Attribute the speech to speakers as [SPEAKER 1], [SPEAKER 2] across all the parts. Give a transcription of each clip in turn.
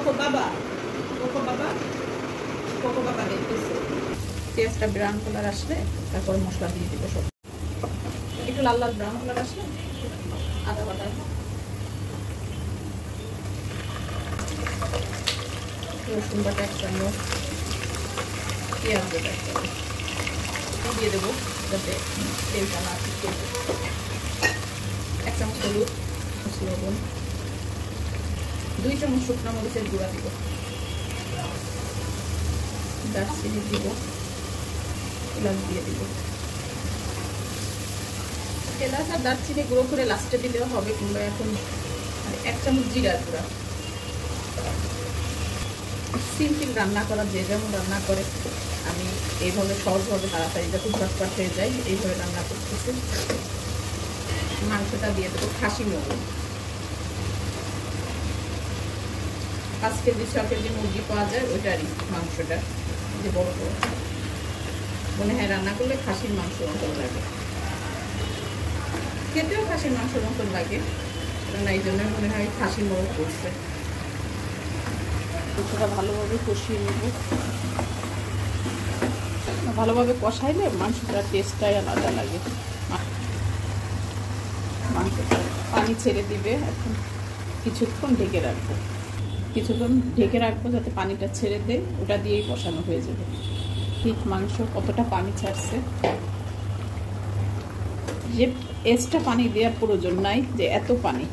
[SPEAKER 1] Cocoa বাবা, cocoa বাবা, cocoa বাবা দেখতেছে। পেঁয়াজটা ব্রাউন কালার আসলে তারপর মশলা দিয়ে দিব সব। একটু লাল লাল ব্রাউন কালার আসলে আদা বাটা, রসুন বাটা 1 চামচ, পেঁয়াজ বাটা 1 চামচ দিয়ে দেবো যাতে তেলটা না ছিটকে। 1 চামচ হলুদ, লবণ, 2 চামচ শুকনো মরিচের গুঁড়া দিব, দারচিনি দিব, এলাচ দিয়ে দিব। এলাচ আর দারচিনি গুঁড়ো করে লাস্টে দিলেও হবে, কিংবা এখন 1 চামচ জিরার গুঁড়া। সিম্পল রান্না করা যে যেমন রান্না করে, আমি এইভাবে সহজভাবে তাড়াতাড়ি যাতে ঝটপট হয়ে যায় এইভাবে রান্না করতেছি। মাংসটা দিয়ে দেবো খাসি মুরগি। 5 কেজি 6 কেজি মুরগি পাওয়া যায়, ওইটারই মাংসটা, যে বড় বড় মনে হয় রান্না করলে খাসির মাংস মতন লাগে, খেতেও খাসির মাংস মতন লাগে, কারণ এই জন্য মনে হয় খাসির মোড়ক করছে। মাংসটা ভালোভাবে কষিয়ে নেব, ভালোভাবে কষাইলে মাংসটার টেস্টটাই আলাদা লাগে। মাংসটা পানি ছেড়ে দিবে, এখন কিছুক্ষণ ঢেকে রাখবো, যাতে পানিটা ছেড়ে দেয়, ওটা দিয়েই কষানো হয়ে যাবে। ঠিক মাংস কতটা পানি ছাড়ছে, যে এক্সট্রা পানি দেওয়ার প্রয়োজন নাই যে এত পানি।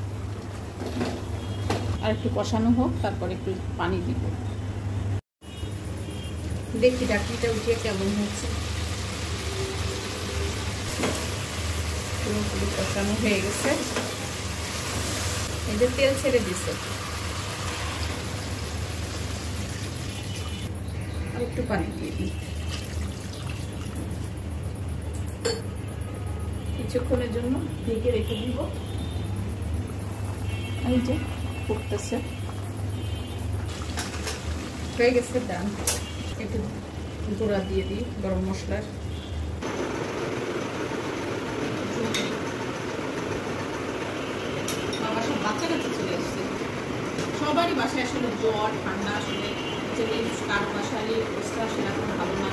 [SPEAKER 1] আর একটু কষানো হোক, তারপর একটু পানি দিব। দেখি ডাকটিটা উঠিয়ে কেমন হচ্ছে। পুরোপুরি কষানো হয়ে গেছে, এই যে তেল ছেড়ে দিছে। আর একটু পানি দিয়ে দিই, কিছুক্ষণের জন্য ঢেকে রেখে দিব। এই যে ফুটতেছে, হয়ে গেছে, ডান। একটু গুঁড়া দিয়ে দিই গরম মশলার। বাসার বাচ্চা কাছে চলে এসছে, সবারই বাসায় আসলে জ্বর ঠান্ডা, আসলে কারো বাসায় অবস্থা সেরকম ভালো না।